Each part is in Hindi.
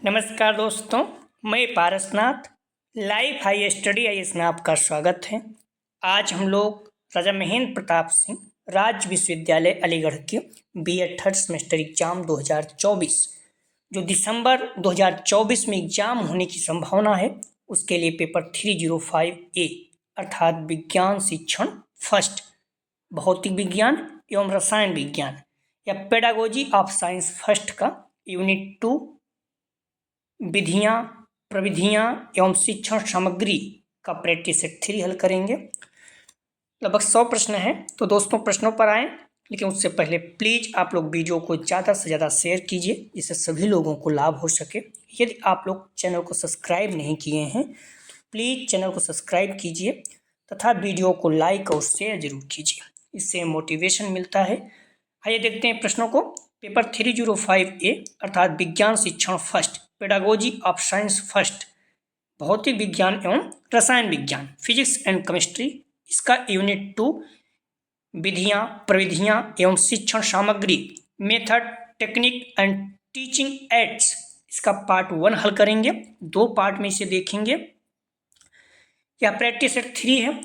नमस्कार दोस्तों, मैं Parasnath live high study IAS में आपका स्वागत है। आज हम लोग राजा महेंद्र प्रताप सिंह राज्य विश्वविद्यालय अलीगढ़ के बीए थर्ड सेमेस्टर एग्जाम 2024 जो दिसंबर 2024 में एग्जाम होने की संभावना है, उसके लिए पेपर 305A अर्थात विज्ञान शिक्षण फर्स्ट, भौतिक विज्ञान एवं रसायन विज्ञान या पेडागोजी ऑफ साइंस फर्स्ट का यूनिट 2 विधियाँ, प्रविधियाँ एवं शिक्षण सामग्री का प्रैक्टिस सेट 3 हल करेंगे। लगभग 100 प्रश्न हैं, तो दोस्तों प्रश्नों पर आएँ, लेकिन उससे पहले प्लीज़ आप लोग वीडियो को ज़्यादा से ज़्यादा शेयर कीजिए जिससे सभी लोगों को लाभ हो सके। यदि आप लोग चैनल को सब्सक्राइब नहीं किए हैं तो प्लीज़ चैनल को सब्सक्राइब कीजिए तथा वीडियो को लाइक और शेयर जरूर कीजिए, इससे मोटिवेशन मिलता है। आइए देखते हैं प्रश्नों को। पेपर 305A अर्थात विज्ञान शिक्षण first, pedagogy of science first, भौतिक विज्ञान एवं रसायन विज्ञान, फिजिक्स एंड केमिस्ट्री, इसका यूनिट 2 विधियाँ, प्रविधियाँ एवं शिक्षण सामग्री, method, technique and teaching ads, इसका पार्ट 1 हल करेंगे। 2 पार्ट में इसे देखेंगे। यह प्रैक्टिस सेट 3 है।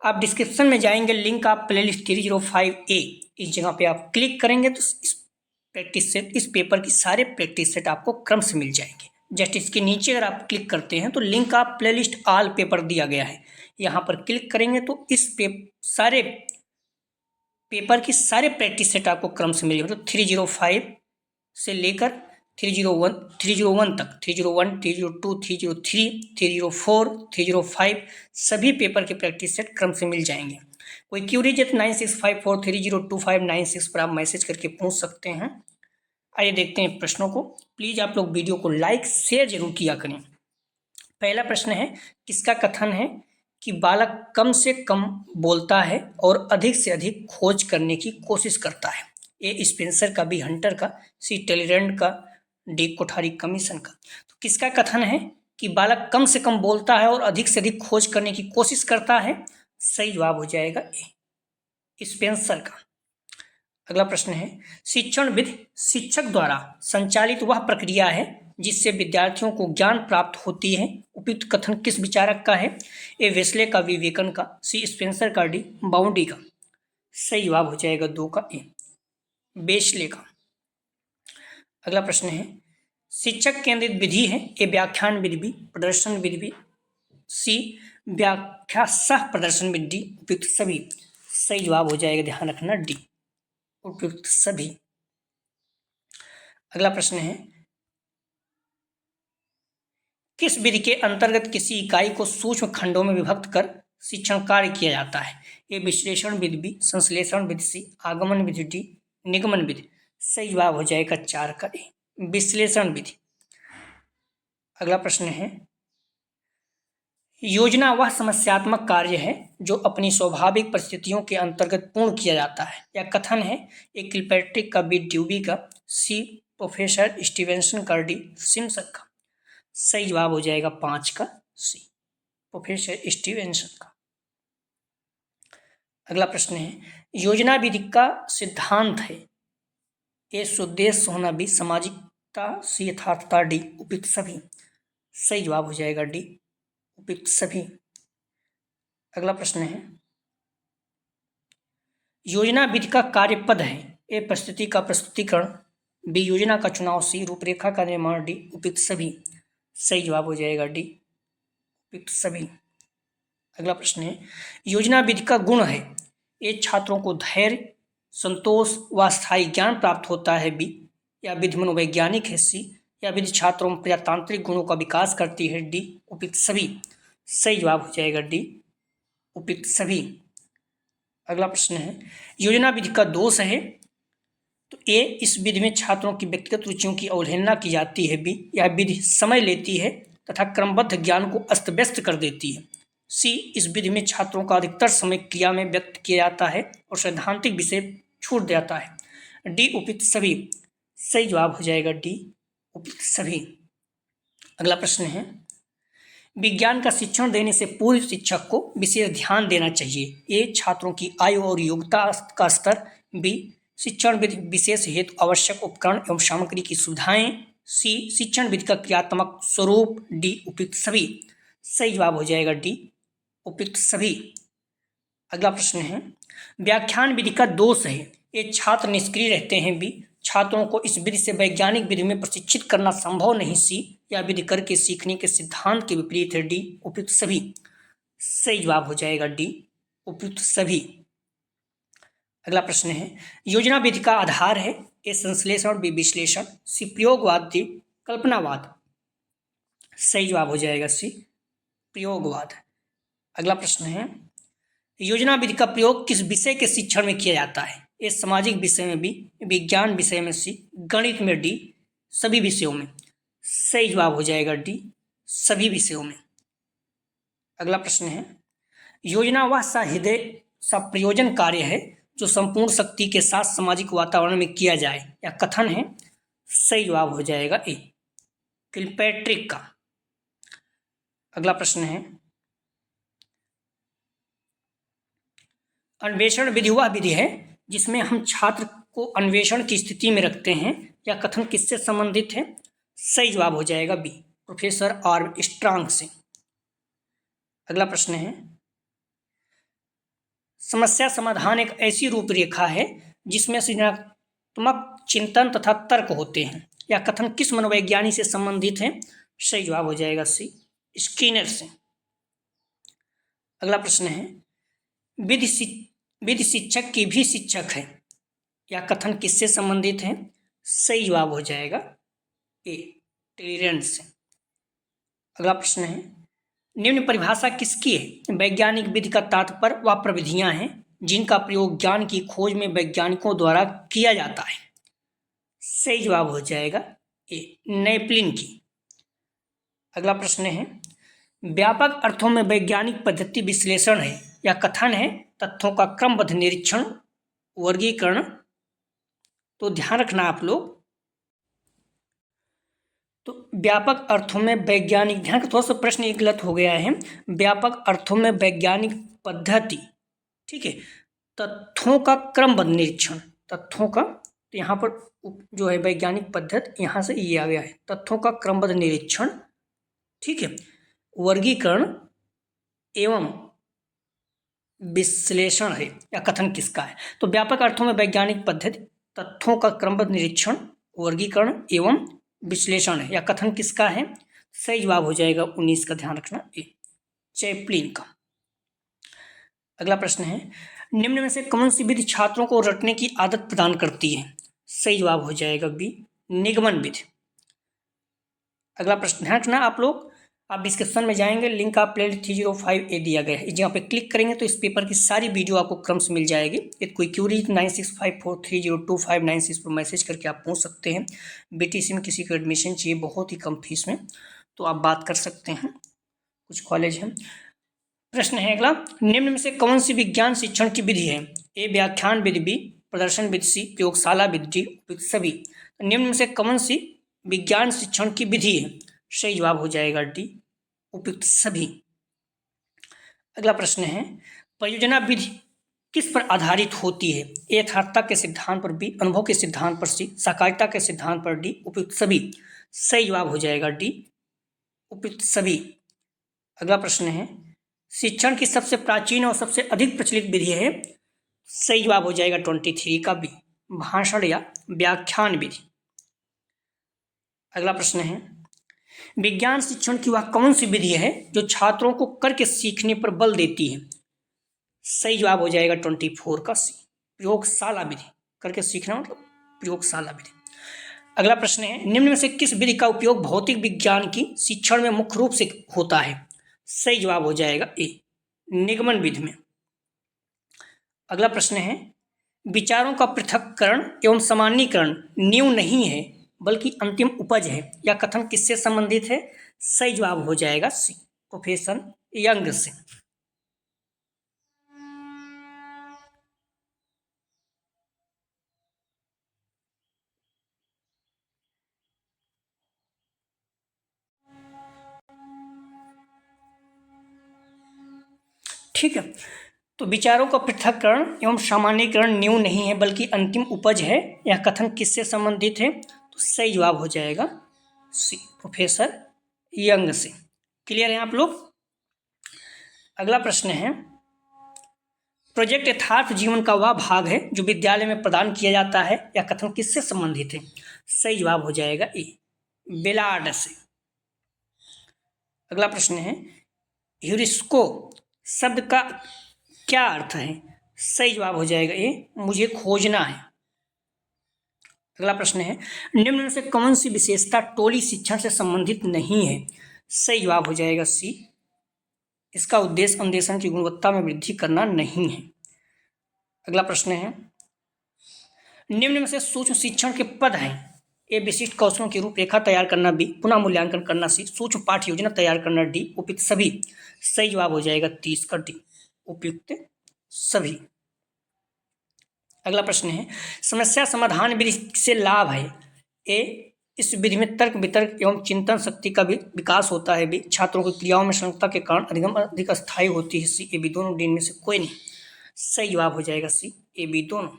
आप डिस्क्रिप्शन में जाएंगे, लिंक आप प्लेलिस्ट 305A इस जगह पे आप क्लिक करेंगे तो इस प्रैक्टिस सेट, इस पेपर की सारे प्रैक्टिस सेट आपको क्रम से मिल जाएंगे। जस्ट इसके नीचे अगर आप क्लिक करते हैं तो लिंक आप प्लेलिस्ट ऑल पेपर दिया गया है, यहाँ पर क्लिक करेंगे तो इस सारे पेपर की सारे प्रैक्टिस सेट आपको क्रम से मिल जाएंगे। तो 305 से लेकर 301 तक, 301, 302, 303, 304, 305 सभी पेपर के प्रैक्टिस सेट क्रम से मिल जाएंगे। कोई क्यूरीज है तो 9654302596 पर आप मैसेज करके पूछ सकते हैं। आइए देखते हैं प्रश्नों को। प्लीज़ आप लोग वीडियो को लाइक शेयर जरूर किया करें। पहला प्रश्न है, किसका कथन है कि बालक कम से कम बोलता है और अधिक से अधिक खोज करने की कोशिश करता है? ए स्पेंसर का, बी हंटर का, सी टेलीरेंट का, डी कोठारी कमीशन का। तो किसका कथन है कि बालक कम से कम बोलता है और अधिक से अधिक खोज करने की कोशिश करता है? सही जवाब हो जाएगा ए स्पेंसर का। अगला प्रश्न है, शिक्षण विधि शिक्षक द्वारा संचालित वह प्रक्रिया है जिससे विद्यार्थियों को ज्ञान प्राप्त होती है। उपयुक्त कथन किस विचारक का है? ए वेस्ले का, बी बेकन का, सी स्पेंसर का, डी बाउंडी का। सही जवाब हो जाएगा 2 का ए वेस्ले का। अगला प्रश्न है, शिक्षक केंद्रित विधि है। ए व्याख्यान विधि, बी प्रदर्शन विधि, बी सी व्याख्या सह प्रदर्शन विधि, डी उपयुक्त सभी। सही जवाब हो जाएगा, ध्यान रखना, डी उपयुक्त सभी। अगला प्रश्न है, किस विधि के अंतर्गत किसी इकाई को सूक्ष्म खंडों में विभक्त कर शिक्षण कार्य किया जाता है? ए विश्लेषण विधि, बी संश्लेषण विधि, सी आगमन विधि, डी निगमन विधि। सही जवाब हो जाएगा 4 का ए विश्लेषण विधि। अगला प्रश्न है, योजना वह समस्यात्मक कार्य है जो अपनी स्वाभाविक परिस्थितियों के अंतर्गत पूर्ण किया जाता है। यह कथन है ए किलपैट्रिक का, बी ड्यूबी का, सी प्रोफेसर स्टीवेंसन का, डी सिम्सन का। सही जवाब हो जाएगा 5 का सी प्रोफेसर स्टीवेंसन का। अगला प्रश्न है, योजना विधि का सिद्धांत है। ए सुद्देश्य होना, बी सामाजिकता, सी यथार्थता, डी उपयुक्त सभी। सही जवाब हो जाएगा डी उपयुक्त सभी। अगला प्रश्न है, योजना विधि का कार्यपद है। ए परिस्थिति का प्रस्तुतिकरण, बी योजना का चुनाव, सी रूपरेखा का निर्माण, डी उपयुक्त सभी। सही जवाब हो जाएगा डी उपयुक्त सभी। अगला प्रश्न है, योजना विधि का गुण है। ए छात्रों को धैर्य, संतोष व स्थायी ज्ञान प्राप्त होता है, बी या विधि मनोवैज्ञानिक है, सी या विधि छात्रों में प्रजातांत्रिक गुणों का विकास करती है, डी उपयुक्त सभी। सही जवाब हो जाएगा डी उपयुक्त सभी। अगला प्रश्न है, योजना विधि का दोष है। तो ए इस विधि में छात्रों की व्यक्तिगत रुचियों की अवहेलना की जाती है, बी यह विधि समय लेती है तथा क्रमबद्ध ज्ञान को अस्त व्यस्त कर देती है, सी इस विधि में छात्रों का अधिकतर समय क्रिया में व्यक्त किया जाता है और सैद्धांतिक विषय छूट जाता है, डी उपयुक्त सभी। सही जवाब हो जाएगा डी उपयुक्त सभी। अगला प्रश्न है, विज्ञान का शिक्षण देने से पूर्व शिक्षक को विशेष ध्यान देना चाहिए। ए छात्रों की आयु और योग्यता का स्तर, बी शिक्षण विधि विशेष हेतु आवश्यक उपकरण एवं सामग्री की सुविधाएं, सी शिक्षण विधि का क्रियात्मक स्वरूप, डी उपयुक्त सभी। सही जवाब हो जाएगा डी उपयुक्त सभी। अगला प्रश्न है व्याख्यान विधि का दोष है ए छात्र निष्क्रिय रहते हैं, बी छात्रों को इस विधि से वैज्ञानिक विधि में प्रशिक्षित करना संभव नहीं, सी या विधि करके सीखने के सिद्धांत के विपरीत है, डी उपयुक्त सभी। सही जवाब हो जाएगा डी उपयुक्त सभी। अगला प्रश्न है योजना विधि का आधार है ए संश्लेषण, बी विश्लेषण, सी प्रयोगवाद, डी कल्पनावाद। सही जवाब हो जाएगा सी प्रयोगवाद। अगला प्रश्न है योजना विधि का प्रयोग किस विषय के शिक्षण में किया जाता है ए सामाजिक विषय में, बी विज्ञान विषय में, सी गणित में, डी सभी विषयों में। सही जवाब हो जाएगा डी सभी विषयों में। अगला प्रश्न है योजना वह सहृदय प्रयोजन कार्य है जो संपूर्ण शक्ति के साथ सामाजिक वातावरण में किया जाए या कथन है। सही जवाब हो जाएगा ए किलपैट्रिक का। अगला प्रश्न है अन्वेषण विधि वह विधि है जिसमें हम छात्र को अन्वेषण की स्थिति में रखते हैं या कथन किससे संबंधित है। सही जवाब हो जाएगा बी प्रोफेसर आर्म स्ट्रांग से। अगला प्रश्न है समस्या समाधान एक ऐसी रूपरेखा है जिसमें सृजनात्मक चिंतन तथा तर्क होते हैं या कथन किस मनोवैज्ञानिक से संबंधित है। सही जवाब हो जाएगा सी स्किनर से। अगला प्रश्न है विधि शिक्षक की भी शिक्षक है या कथन किससे संबंधित है। सही जवाब हो जाएगा ए टेलीरेंट से। अगला प्रश्न है निम्न परिभाषा किसकी है वैज्ञानिक विधि का तात्पर्य वह प्रविधियां हैं जिनका प्रयोग ज्ञान की खोज में वैज्ञानिकों द्वारा किया जाता है। सही जवाब हो जाएगा ए नेपलिन की। अगला प्रश्न है व्यापक अर्थों में वैज्ञानिक पद्धति विश्लेषण है या कथन है तथ्यों का क्रमबद्ध निरीक्षण, वर्गीकरण। तो ध्यान रखना आप लोग, तो व्यापक अर्थों में वैज्ञानिक, ध्यान का थोड़ा सा प्रश्न एक गलत हो गया है। व्यापक अर्थों में वैज्ञानिक पद्धति, ठीक है, तथ्यों का क्रमबद्ध निरीक्षण, तथ्यों का, तो यहाँ पर जो है वैज्ञानिक पद्धति यहाँ से ये आ गया है तथ्यों का क्रमबद्ध निरीक्षण, ठीक है, वर्गीकरण एवं विश्लेषण है या कथन किसका है। तो व्यापक अर्थों में वैज्ञानिक पद्धति तथ्यों का क्रमबद्ध निरीक्षण, वर्गीकरण एवं विश्लेषण है या कथन किसका है। सही जवाब हो जाएगा 19 का, ध्यान रखना ए चैपलिन का। अगला प्रश्न है निम्न में से कौन सी विधि छात्रों को रटने की आदत प्रदान करती है। सही जवाब हो जाएगा बी निगमन विधि। अगला प्रश्न ध्यान रखना आप लोग, आप डिस्क्रिप्शन में जाएंगे, लिंक आप प्लेलिस्ट 305A दिया गया है, जहाँ पे क्लिक करेंगे तो इस पेपर की सारी वीडियो आपको क्रम से मिल जाएगी। यदि कोई क्यूरी 9654302596 पर मैसेज करके आप पूछ सकते हैं। BTC में किसी को एडमिशन चाहिए बहुत ही कम फीस में तो आप बात कर सकते हैं, कुछ कॉलेज हैं। प्रश्न है अगला निम्न में से कौन सी विज्ञान शिक्षण की विधि है। ए व्याख्यान विधि, बी प्रदर्शन विधि, सी प्रयोगशाला विधि, डी उपयुक्त सभी। निम्न में से कौन सी विज्ञान शिक्षण की विधि है। सही जवाब हो जाएगा डी उपयुक्त सभी। अगला प्रश्न है परियोजना विधि किस पर आधारित होती है। ए यथार्थता के सिद्धांत पर, बी अनुभव के सिद्धांत पर, सी सहकारिता के सिद्धांत पर, डी उपयुक्त सभी। सही जवाब हो जाएगा डी उपयुक्त सभी। अगला प्रश्न है शिक्षण की सबसे प्राचीन और सबसे अधिक प्रचलित विधि है। सही जवाब हो जाएगा 23 का बी भाषण या व्याख्यान विधि। अगला प्रश्न है विज्ञान शिक्षण की वह कौन सी विधि है जो छात्रों को करके सीखने पर बल देती है। सही जवाब हो जाएगा 24 का सी प्रयोगशाला विधि। करके सीखना मतलब प्रयोगशाला विधि। अगला प्रश्न है निम्न में से किस विधि का उपयोग भौतिक विज्ञान की शिक्षण में मुख्य रूप से होता है। सही जवाब हो जाएगा ए निगमन विधि में। अगला प्रश्न है विचारों का पृथक्करण एवं सामान्यीकरण नींव नहीं है बल्कि अंतिम उपज है या कथन किससे संबंधित है। सही जवाब हो जाएगा सी प्रोफेसर यंग से। ठीक है, तो विचारों का पृथक्करण एवं सामान्यीकरण नींव नहीं है बल्कि अंतिम उपज है या कथन किससे संबंधित है। तो सही जवाब हो जाएगा सी प्रोफेसर यंग से। क्लियर है आप लोग? अगला प्रश्न है, प्रोजेक्ट यथार्थ जीवन का वह भाग है जो विद्यालय में प्रदान किया जाता है, या कथन किससे संबंधित है? सही जवाब हो जाएगा ए, बेलार्ड से। अगला प्रश्न है, ह्यूरिस्को शब्द का क्या अर्थ है? सही जवाब हो जाएगा ए, मुझे खोजना है। अगला प्रश्न है, निम्न में से कौन सी विशेषता टोली शिक्षण से संबंधित नहीं है? सही जवाब हो जाएगा सी, इसका उद्देश्य अन्वेषण की गुणवत्ता में वृद्धि करना नहीं है। अगला प्रश्न है, निम्न में से सूक्ष्म शिक्षण के पद हैं। ए, विशिष्ट कौशलों की रूपरेखा तैयार करना। बी, पुनः मूल्यांकन करना। सी, सूक्ष्म पाठ्य योजना तैयार करना। डी, उपयुक्त सभी। सही जवाब हो जाएगा 30 का डी, उपयुक्त सभी। अगला प्रश्न है, समस्या समाधान विधि से लाभ है। ए, इस विधि में तर्क वितर्क एवं चिंतन शक्ति का भी विकास होता है। बी, छात्रों की क्रियाओं में संलग्नता के कारण अधिगम अधिक स्थायी होती है। सी, ए, बी दोनों। डी में से कोई नहीं। सही जवाब हो जाएगा सी, ए, बी दोनों।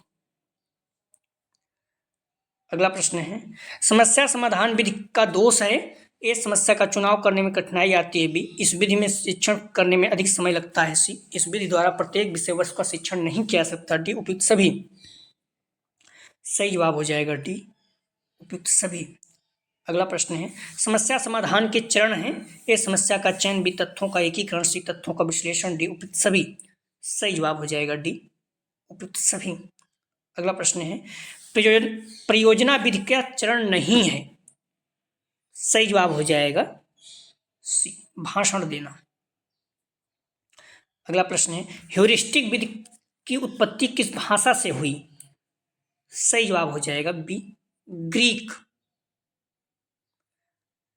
अगला प्रश्न है, समस्या समाधान विधि का दोष है। ए, समस्या का चुनाव करने में कठिनाई आती है। बी, इस विधि में शिक्षण करने में अधिक समय लगता है। सी, इस विधि द्वारा प्रत्येक विषय वस्तु का शिक्षण नहीं किया जा सकता। डी, उपयुक्त सभी। सही जवाब हो जाएगा डी, उपयुक्त सभी। अगला प्रश्न है, समस्या समाधान के चरण हैं। ए, समस्या का चयन। बी, तथ्यों का एकीकरण। सी, तथ्यों का विश्लेषण। डी, उपयुक्त सभी। सही जवाब हो जाएगा डी, उपयुक्त सभी। अगला प्रश्न है, परियोजना विधि का चरण नहीं है। सही जवाब हो जाएगा सी, भाषण देना। अगला प्रश्न है, ह्यूरिस्टिक विधि की उत्पत्ति किस भाषा से हुई? सही जवाब हो जाएगा बी, ग्रीक।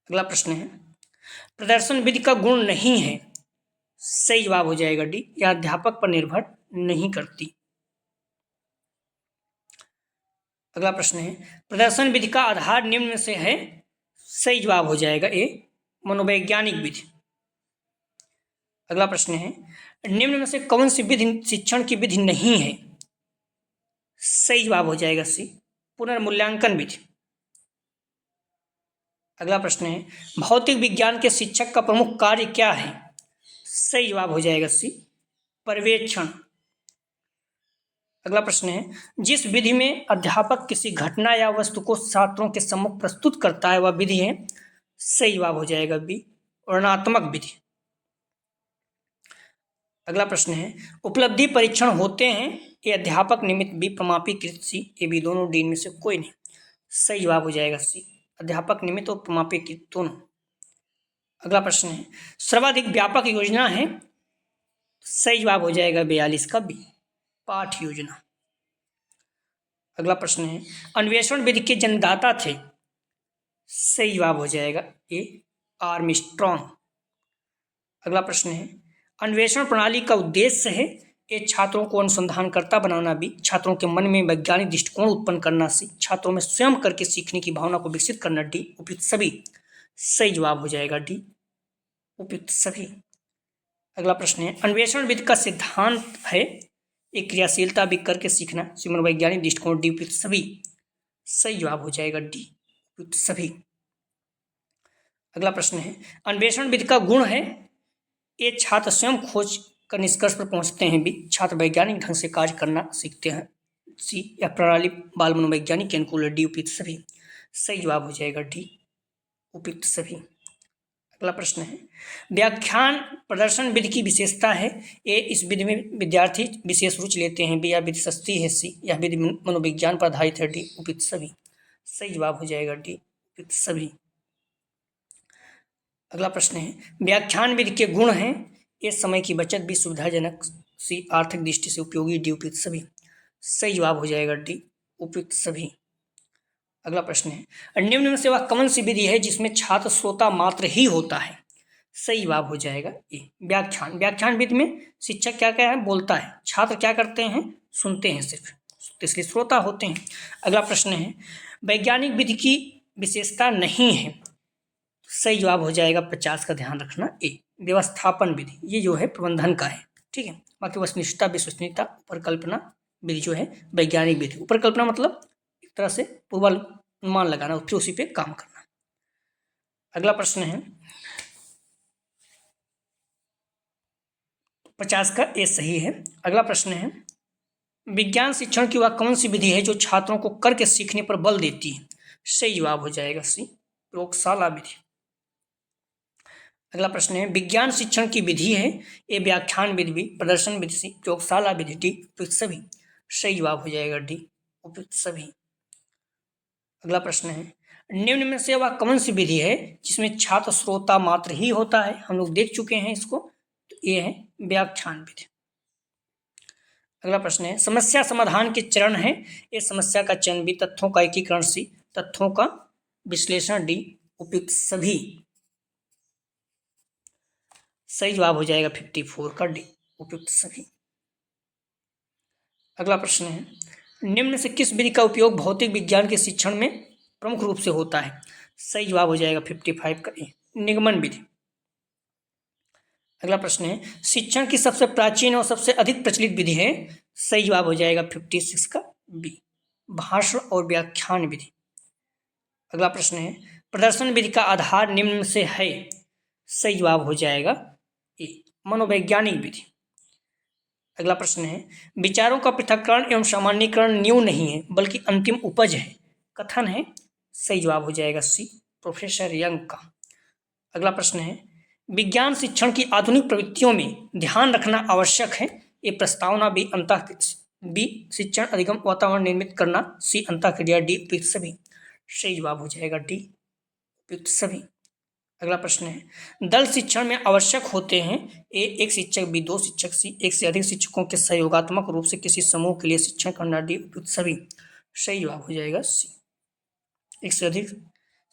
अगला प्रश्न है, प्रदर्शन विधि का गुण नहीं है। सही जवाब हो जाएगा डी, यह अध्यापक पर निर्भर नहीं करती। अगला प्रश्न है, प्रदर्शन विधि का आधार निम्न में से है। सही जवाब हो जाएगा ए, मनोवैज्ञानिक विधि। अगला प्रश्न है, निम्न में से कौन सी विधि शिक्षण की विधि नहीं है? सही जवाब हो जाएगा सी, पुनर्मूल्यांकन विधि। अगला प्रश्न है, भौतिक विज्ञान के शिक्षक का प्रमुख कार्य क्या है? सही जवाब हो जाएगा सी, पर्यवेक्षण। अगला प्रश्न है, जिस विधि में अध्यापक किसी घटना या वस्तु को छात्रों के सम्मुख प्रस्तुत करता है वह विधि है। सही जवाब हो जाएगा बी, वर्णनात्मक विधि। अगला प्रश्न है, उपलब्धि परीक्षण होते हैं। ए, अध्यापक निमित्त। बी, प्रमापीकृत। सी, ए, बी दोनों। डी में से कोई नहीं। सही जवाब हो जाएगा सी, अध्यापक निमित्त और प्रमापीकृत दोनों। अगला प्रश्न है, सर्वाधिक व्यापक योजना है। सही जवाब हो जाएगा 42 का बी, पाठ योजना। अगला प्रश्न है, अन्वेषण विधि के जन्मदाता थे। सही जवाब हो जाएगा ए, आर्मस्ट्रॉन्ग। अगला प्रश्न है, अन्वेषण प्रणाली का उद्देश्य है। ए, छात्रों को अनुसंधानकर्ता बनाना। बी, छात्रों के मन में वैज्ञानिक दृष्टिकोण उत्पन्न करना। सी, छात्रों में स्वयं करके सीखने की भावना को विकसित करना। डी, उपयुक्त सभी। सही जवाब हो जाएगा डी, उपयुक्त सभी। अगला प्रश्न है, अन्वेषण विधि का सिद्धांत है। एक, क्रियाशीलता भी करके सीखना। सी, मनोवैज्ञानिक दृष्टिकोण। डी, उपयुक्त सभी। सही जवाब हो जाएगा डी, उपयुक्त सभी। अगला प्रश्न है, अन्वेषण विधि का गुण है। ए, छात्र स्वयं खोज कर निष्कर्ष पर पहुंचते हैं। बी, छात्र वैज्ञानिक ढंग से कार्य करना सीखते हैं। सी, यह प्रणाली बाल मनोवैज्ञानिक के अनुकूल है। डी, उपयुक्त सभी। सही जवाब हो जाएगा डी, उपयुक्त सभी। अगला प्रश्न है, व्याख्यान प्रदर्शन विधि की विशेषता है। ए, इस विधि में विद्यार्थी विशेष रुचि लेते हैं। बी, यह विधि सस्ती है। सी, यह विधि मनोविज्ञान पर आधारित है। डी, उपयुक्त सभी। सही जवाब हो जाएगा डी, उपयुक्त सभी। अगला प्रश्न है, व्याख्यान विधि के गुण हैं। ए, समय की बचत। बी, सुविधाजनक। सी, आर्थिक दृष्टि से उपयोगी। डी, उपयुक्त सभी। सही जवाब हो जाएगा डी, उपयुक्त सभी। अगला प्रश्न है, निम्न में से वह कौन सी विधि है जिसमें छात्र श्रोता मात्र ही होता है? सही जवाब हो जाएगा ए, व्याख्यान। व्याख्यान विधि में शिक्षक क्या क्या है, बोलता है। छात्र क्या करते हैं, सुनते हैं सिर्फ, इसलिए श्रोता होते हैं। अगला प्रश्न है, वैज्ञानिक विधि की विशेषता नहीं है। सही जवाब हो जाएगा 50 का ध्यान रखना ए, व्यवस्थापन विधि। ये जो है प्रबंधन का है, ठीक है। बाकी वस्तुनिष्ठता, विश्वसनीयता, उपरकल्पना विधि जो है वैज्ञानिक विधि। उपरकल्पना मतलब एक तरह से पूर्वानुमान लगाना, फिर उसी पे काम करना। अगला प्रश्न है 50 का ए सही है। अगला प्रश्न है विज्ञान शिक्षण की वह कौन सी विधि है जो छात्रों को करके सीखने पर बल देती है? सही जवाब हो जाएगा सी, प्रयोगशाला विधि। अगला प्रश्न है विज्ञान शिक्षण की विधि है ए व्याख्यान विधि बी, प्रदर्शन विधि सी, प्रयोगशाला विधि डी, उपयुक्त सभी। सही जवाब हो जाएगा डी, उपयुक्त सभी। अगला प्रश्न है निम्न में से वह कौन सी विधि है जिसमें छात्र श्रोता मात्र ही होता है? हम लोग देख चुके हैं इसको, तो ये है व्याख्यान विधि। अगला प्रश्न है समस्या समाधान के चरण है ए समस्या का चयन बी, तथ्यों का एकीकरण सी, तथ्यों का विश्लेषण डी, उपयुक्त सभी। सही जवाब हो जाएगा 54 का डी, उपयुक्त सभी। अगला प्रश्न है निम्न से किस विधि का उपयोग भौतिक विज्ञान के शिक्षण में प्रमुख रूप से होता है? सही जवाब हो जाएगा 55 का ए, निगमन विधि। अगला प्रश्न है शिक्षण की सबसे प्राचीन और सबसे अधिक प्रचलित विधि है? सही जवाब हो जाएगा 56 का बी, भाषण और व्याख्यान विधि। अगला प्रश्न है प्रदर्शन विधि का आधार निम्न में से है? सही जवाब हो जाएगा ए, मनोवैज्ञानिक विधि। अगला प्रश्न है विचारों का पृथक्करण एवं सामान्यीकरण न्यू नहीं है बल्कि अंतिम उपज है, कथन है? सही जवाब हो जाएगा सी, प्रोफेसर यंग का। अगला प्रश्न है विज्ञान शिक्षण की आधुनिक प्रवृत्तियों में ध्यान रखना आवश्यक है? ए प्रस्तावना बी, अंतः बी, शिक्षण अधिगम वातावरण निर्मित करना सी, अंतःक्रिया डी, उपयुक्त सभी। सही जवाब हो जाएगा डी, उपयुक्त सभी। अगला प्रश्न है दल शिक्षण में आवश्यक होते हैं ए एक शिक्षक बी, दो शिक्षक सी, एक से अधिक शिक्षकों के सहयोगात्मक रूप से किसी समूह के लिए शिक्षण करना डी, उपयुक्त सभी। सही जवाब हो जाएगा सी, एक से अधिक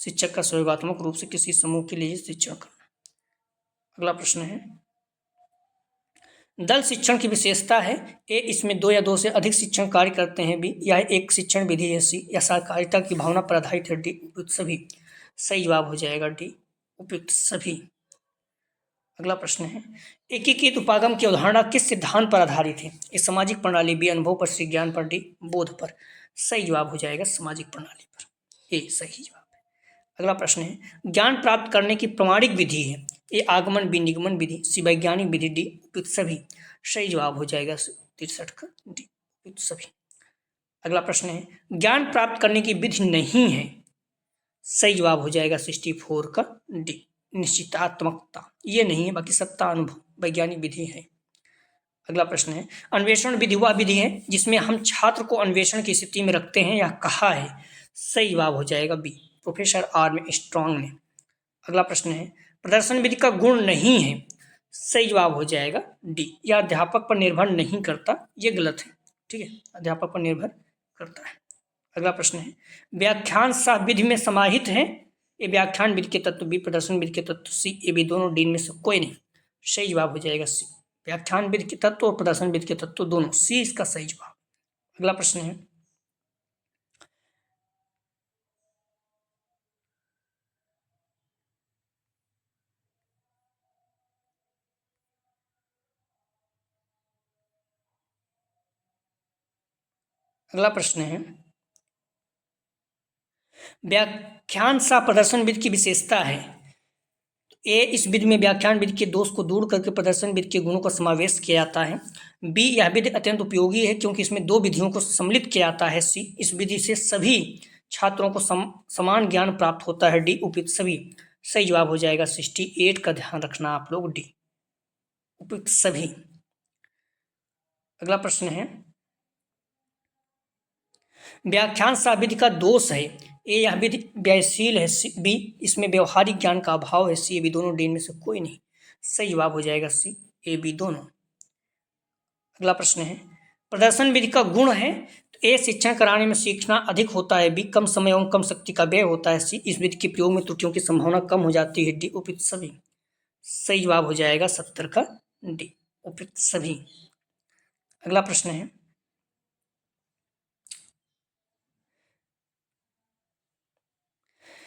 शिक्षक का सहयोगात्मक रूप से किसी समूह के लिए शिक्षण करना। अगला प्रश्न है दल शिक्षण की विशेषता है ए इसमें दो या दो से अधिक शिक्षण कार्य करते हैं बी, यह एक शिक्षण विधि है सी, या सहकारिता की भावना पर आधारित है डी, उपयुक्त सभी। सही जवाब हो जाएगा डी, उपयुक्त सभी। अगला प्रश्न है एकीकृत उपागम की अवधारणा किस सिद्धांत पर आधारित है? ए सामाजिक प्रणाली बी, अनुभव पर सी, ज्ञान पर डी, बोध पर। सही जवाब हो जाएगा सामाजिक प्रणाली पर, ए सही जवाब है। अगला प्रश्न है ज्ञान प्राप्त करने की प्रमाणिक विधि है ए आगमन बी, निगमन विधि सी, वैज्ञानिक विधि डी, उपयुक्त सभी। सही जवाब हो जाएगा 63 का डी, उपयुक्त सभी। अगला प्रश्न है ज्ञान प्राप्त करने की विधि नहीं है? सही जवाब हो जाएगा 64 का डी, निश्चितात्मकता। ये नहीं है, बाकी सत्ता अनुभव वैज्ञानिक विधि है। अगला प्रश्न है अन्वेषण विधि वह विधि है जिसमें हम छात्र को अन्वेषण की स्थिति में रखते हैं या कहा है? सही जवाब हो जाएगा बी, प्रोफेसर आर्मस्ट्रॉन्ग ने। अगला प्रश्न है प्रदर्शन विधि का गुण नहीं है? सही जवाब हो जाएगा डी, यह अध्यापक पर निर्भर नहीं करता। ये गलत है, ठीक है, अध्यापक पर निर्भर करता है। अगला प्रश्न है व्याख्यान सह विधि में समाहित है ए व्याख्यान विधि के तत्व बी, प्रदर्शन विधि के तत्व सी, ए बी दोनों डी में से कोई नहीं। सही जवाब हो जाएगा सी, व्याख्यान विधि के तत्व और प्रदर्शन विधि के तत्व दोनों, सी इसका सही जवाब। अगला प्रश्न है अगला प्रश्न है व्याख्यान सह प्रदर्शन विधि की विशेषता है ए इस विधि में व्याख्यान विधि के दोष को दूर करके प्रदर्शन विधि के गुणों का समावेश किया जाता है बी, यह विधि अत्यंत उपयोगी है क्योंकि इसमें दो विधियों को सम्मिलित किया जाता है सी, इस विधि से सभी छात्रों को समान ज्ञान प्राप्त होता है डी, उपयुक्त सभी। सही जवाब हो जाएगा 68 का, ध्यान रखना आप लोग डी, उपयुक्त सभी। अगला प्रश्न है व्याख्यान सह विधि का दोष है ए यह विधि व्ययशील है बी, इसमें व्यवहारिक ज्ञान का अभाव है सी, ए बी दोनों डी में से कोई नहीं। सही जवाब हो जाएगा सी, ए बी दोनों। अगला प्रश्न है प्रदर्शन विधि का गुण है तो ए शिक्षण कराने में सीखना अधिक होता है बी, कम समय एवं कम शक्ति का व्यय होता है सी, इस विधि के प्रयोग में त्रुटियों की संभावना कम हो जाती है डी, उपयुक्त सभी। सही जवाब हो जाएगा 70 का डी, उपयुक्त सभी। अगला प्रश्न है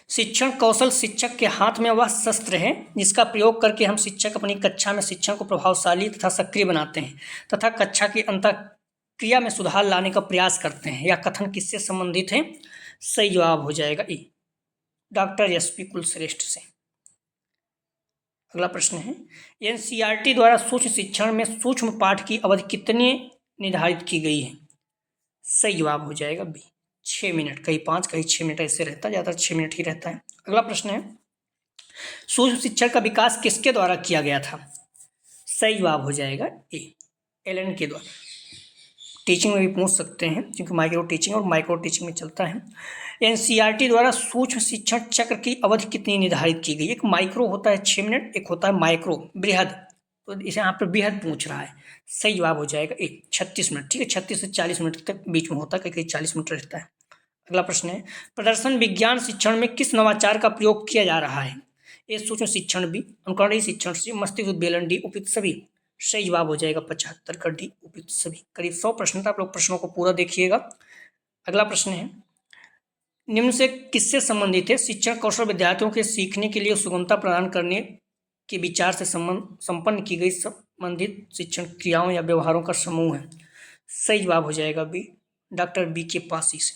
शिक्षण कौशल शिक्षक के हाथ में वह शस्त्र है जिसका प्रयोग करके हम शिक्षक अपनी कक्षा में शिक्षण को प्रभावशाली तथा सक्रिय बनाते हैं तथा कक्षा की अंतःक्रिया में सुधार लाने का प्रयास करते हैं। यह कथन किससे संबंधित है? सही जवाब हो जाएगा ए, डॉक्टर एस पी कुलश्रेष्ठ से। अगला प्रश्न है, एनसीईआरटी द्वारा सूक्ष्म शिक्षण में सूक्ष्म पाठ की अवधि कितनी निर्धारित की गई है? सही जवाब हो जाएगा बी, 6 मिनट। कहीं 5 कहीं 6 मिनट ऐसे रहता है, ज़्यादातर 6 मिनट ही रहता है। अगला प्रश्न है, सूक्ष्म शिक्षण का विकास किसके द्वारा किया गया था? सही जवाब हो जाएगा ए, एलन के द्वारा। टीचिंग में भी पूछ सकते हैं क्योंकि माइक्रो टीचिंग और माइक्रो टीचिंग में चलता है। एनसीईआरटी द्वारा सूक्ष्म शिक्षण चक्र की अवधि कितनी निर्धारित की गई? एक माइक्रो होता है 6 मिनट, एक होता है माइक्रो बृहद, तो इसे यहाँ पर बृहद पूछ रहा है। सही जवाब हो जाएगा ए, 36 मिनट। ठीक है, 36 से 40 मिनट तक बीच में होता है, कहीं कहीं 40 मिनट रहता है। अगला प्रश्न है, प्रदर्शन विज्ञान शिक्षण में किस नवाचार का प्रयोग किया जा रहा है? ए, सूक्ष्म शिक्षण बी, अनुकरणीय शिक्षण सी, मस्तिष्क उद्वेलन डी, उपयुक्त सभी। सही जवाब हो जाएगा 75 का डी, उपयुक्त सभी। करीब 100 प्रश्न था, आप लोग प्रश्नों को पूरा देखिएगा। अगला प्रश्न है, निम्न से किससे संबंधित है? शिक्षण कौशल विद्यार्थियों के सीखने के लिए सुगमता प्रदान करने के विचार से संपन्न की गई संबंधित शिक्षण क्रियाओं या व्यवहारों का समूह है। सही जवाब हो जाएगा बी, डॉक्टर बी के पासी से।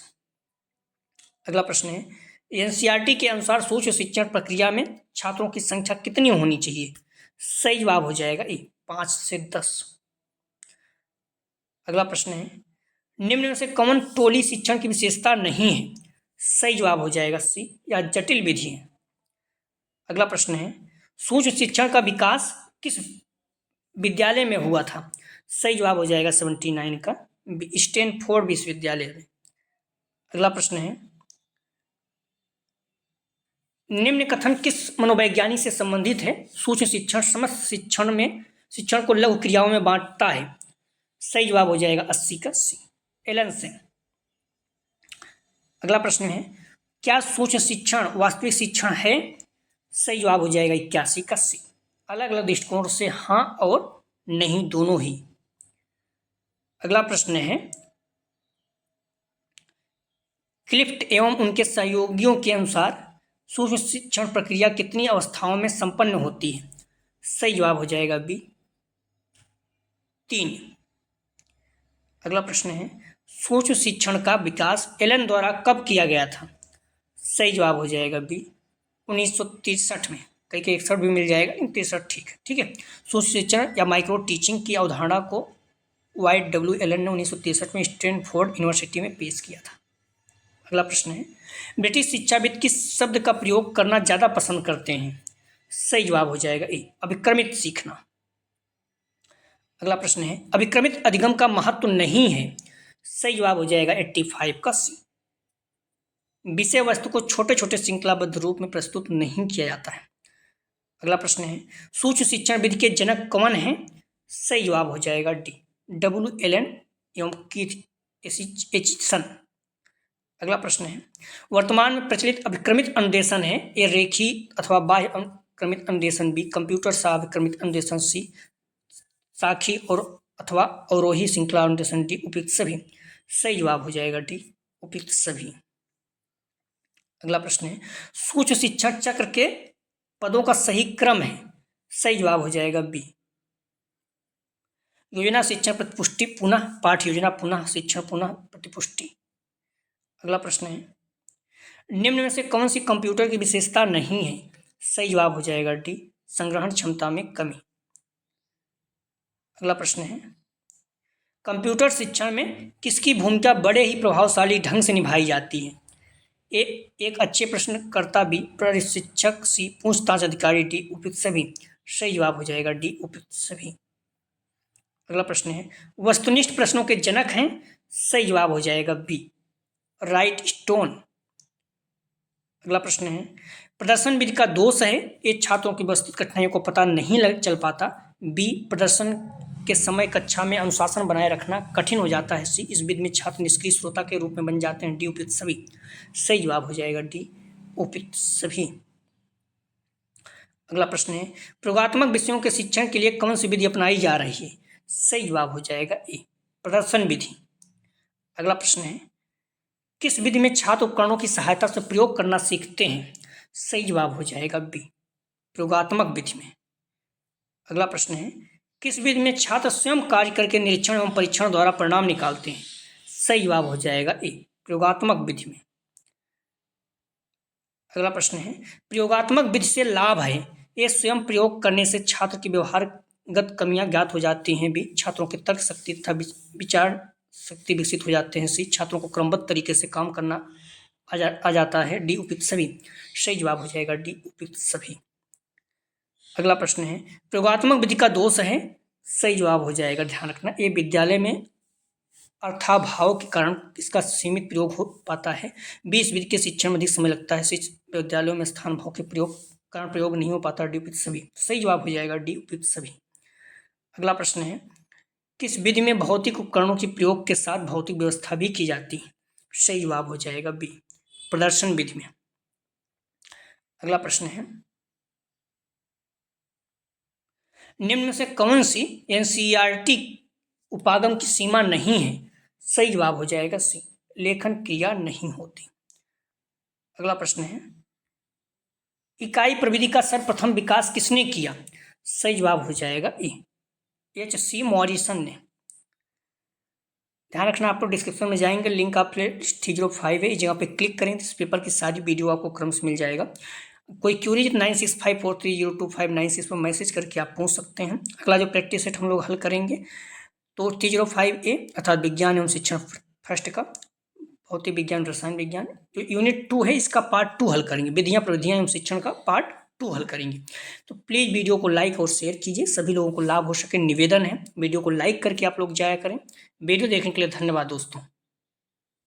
अगला प्रश्न है, एनसीईआरटी के अनुसार सूक्ष्म शिक्षण प्रक्रिया में छात्रों की संख्या कितनी होनी चाहिए? सही जवाब हो जाएगा ए, 5 से 10। अगला प्रश्न है, निम्न में से कौन टोली शिक्षण की विशेषता नहीं है? सही जवाब हो जाएगा सी, या जटिल विधि है। अगला प्रश्न है, सूक्ष्म शिक्षण का विकास किस विद्यालय में हुआ था? सही जवाब हो जाएगा 79 का, स्टैनफोर्ड विश्वविद्यालय में। अगला प्रश्न है, निम्न कथन किस मनोवैज्ञानिक से संबंधित है? सूक्ष्म शिक्षण समस्त शिक्षण में शिक्षण को लघु क्रियाओं में बांटता है। सही जवाब हो जाएगा 80 का सी, एलन से। अगला प्रश्न है, क्या सूक्ष्म शिक्षण वास्तविक शिक्षण है? सही जवाब हो जाएगा 81 का सी। अलग अलग दृष्टिकोण से हाँ और नहीं दोनों ही। अगला प्रश्न है, क्लिफ्ट एवं उनके सहयोगियों के अनुसार सूक्ष्म शिक्षण प्रक्रिया कितनी अवस्थाओं में संपन्न होती है? सही जवाब हो जाएगा बी, 3। अगला प्रश्न है, सूक्ष्म शिक्षण का विकास एलन द्वारा कब किया गया था? सही जवाब हो जाएगा बी, 1963 में। कहीं कहीं 61 भी मिल जाएगा, लेकिन 63 ठीक है। ठीक है, सूक्ष्म शिक्षण या माइक्रो टीचिंग की अवधारणा को YW एलन ने 1963 में स्टैनफोर्ड यूनिवर्सिटी में पेश किया था। अगला प्रश्न है, ब्रिटिश शिक्षाविद किस शब्द का प्रयोग करना ज़्यादा पसंद करते हैं? सही जवाब हो जाएगा ए, अभिक्रमित सीखना। अगला प्रश्न है, अभिक्रमित अधिगम का महत्व नहीं है। सही जवाब हो जाएगा 85 का सी। विषय वस्तु को छोटे छोटे श्रृंखलाबद्ध रूप में प्रस्तुत नहीं किया जाता है। अगला प्रश्न है, सूक्ष्म शिक्षण विधि के जनक कौन हैं? सही जवाब हो जाएगा डी, W एलन एवं कीथ एचिसन। अगला प्रश्न है, वर्तमान में प्रचलित अभिक्रमित अनुदेशन है? ए, रेखी अथवा बाह्य अभिक्रमित अनुदेशन बी, कंप्यूटर सह अभिक्रमित अनुदेशन सी, साखी और अथवा अवरोही श्रृंखला अनुदेशन डी, उपयुक्त सभी। सही जवाब हो जाएगा डी, उपयुक्त सभी। अगला प्रश्न है, सूक्ष्म शिक्षण चक्र के पदों का सही क्रम है? सही जवाब हो जाएगा बी, योजना शिक्षण प्रतिपुष्टि पुनः पाठ योजना पुनः शिक्षण पुनः प्रतिपुष्टि। अगला प्रश्न है, निम्न में से कौन सी कंप्यूटर की विशेषता नहीं है? सही जवाब हो जाएगा डी, संग्रहण क्षमता में कमी। अगला प्रश्न है, कंप्यूटर शिक्षण में किसकी भूमिका बड़े ही प्रभावशाली ढंग से निभाई जाती है? ए, एक अच्छे प्रश्नकर्ता बी, प्रशिक्षक सी, पूछताछ अधिकारी डी, उपयुक्त सभी। सही जवाब हो जाएगा डी, उपयुक्त सभी। अगला प्रश्न है, वस्तुनिष्ठ प्रश्नों के जनक हैं? सही जवाब हो जाएगा बी, राइट स्टोन। अगला प्रश्न है, प्रदर्शन विधि का दोष है? ए, छात्रों की वस्तुत कठिनाइयों को पता नहीं चल पाता, बी, प्रदर्शन के समय कक्षा में अनुशासन बनाए रखना कठिन हो जाता है, सी, इस विधि में छात्र निष्क्रिय श्रोता के रूप में बन जाते हैं, डी, उपयुक्त सभी। सही जवाब हो जाएगा डी, उपयुक्त सभी। अगला प्रश्न है, प्रयोगात्मक विषयों के शिक्षण के लिए कौन सी विधि अपनाई जा रही है? सही जवाब हो जाएगा ए, प्रदर्शन विधि। अगला प्रश्न है, किस विधि में छात्र उपकरणों की सहायता से प्रयोग करना सीखते हैं? सही जवाब हो जाएगा बी, प्रयोगात्मक विधि में। अगला प्रश्न है, किस विधि में छात्र स्वयं कार्य करके निरीक्षण एवं परीक्षण द्वारा परिणाम निकालते हैं? सही जवाब हो जाएगा ए, प्रयोगात्मक विधि में। अगला प्रश्न है, प्रयोगात्मक विधि से लाभ है? ये स्वयं प्रयोग करने से छात्र की व्यवहारगत कमियां ज्ञात हो जाती हैं। बी, छात्रों की तर्क शक्ति तथा विचार शक्ति विकसित हो जाते हैं। सी, छात्रों को क्रमबद्ध तरीके से काम करना आ जाता है। डी, उपयुक्त सभी। सही जवाब हो जाएगा डी, उपयुक्त सभी। अगला प्रश्न है, प्रयोगात्मक विधि का दोष है। सही जवाब हो जाएगा, ध्यान रखना, ये विद्यालय में अर्थाभाव के कारण इसका सीमित प्रयोग हो पाता है। बी, इस विधि के शिक्षण में अधिक समय लगता है। विद्यालयों में स्थान भाव के कारण प्रयोग नहीं हो पाता। डी, उपयुक्त सभी। सही जवाब हो जाएगा डी, उपयुक्त सभी। अगला प्रश्न है, किस विधि में भौतिक उपकरणों के प्रयोग के साथ भौतिक व्यवस्था भी की जाती है। सही जवाब हो जाएगा बी, प्रदर्शन विधि में। अगला प्रश्न है, निम्न में से कौन सी एनसीईआरटी उपागम की सीमा नहीं है। सही जवाब हो जाएगा सी, लेखन क्रिया नहीं होती। अगला प्रश्न है, इकाई प्रविधि का सर्वप्रथम विकास किसने किया। सही जवाब हो जाएगा ए, H.C. मॉरिसन ने। ध्यान रखना, आप लोग डिस्क्रिप्शन में जाएंगे, लिंक आप 305 है, इस जगह पे क्लिक करें तो इस पेपर की सारी वीडियो आपको क्रम से मिल जाएगा। कोई क्यूरी 9654302596 पर मैसेज करके आप पूछ सकते हैं। अगला जो प्रैक्टिस सेट हम लोग हल करेंगे तो 305A अर्थात विज्ञान एवं शिक्षण फर्स्ट का भौतिक विज्ञान रसायन विज्ञान जो यूनिट 2 है इसका पार्ट 2 हल करेंगे। विधियां प्रविधियां एवं शिक्षण का पार्ट 2 हल करेंगे। तो प्लीज़ वीडियो को लाइक और शेयर कीजिए, सभी लोगों को लाभ हो सके, निवेदन है वीडियो को लाइक करके आप लोग जाया करें। वीडियो देखने के लिए धन्यवाद दोस्तों।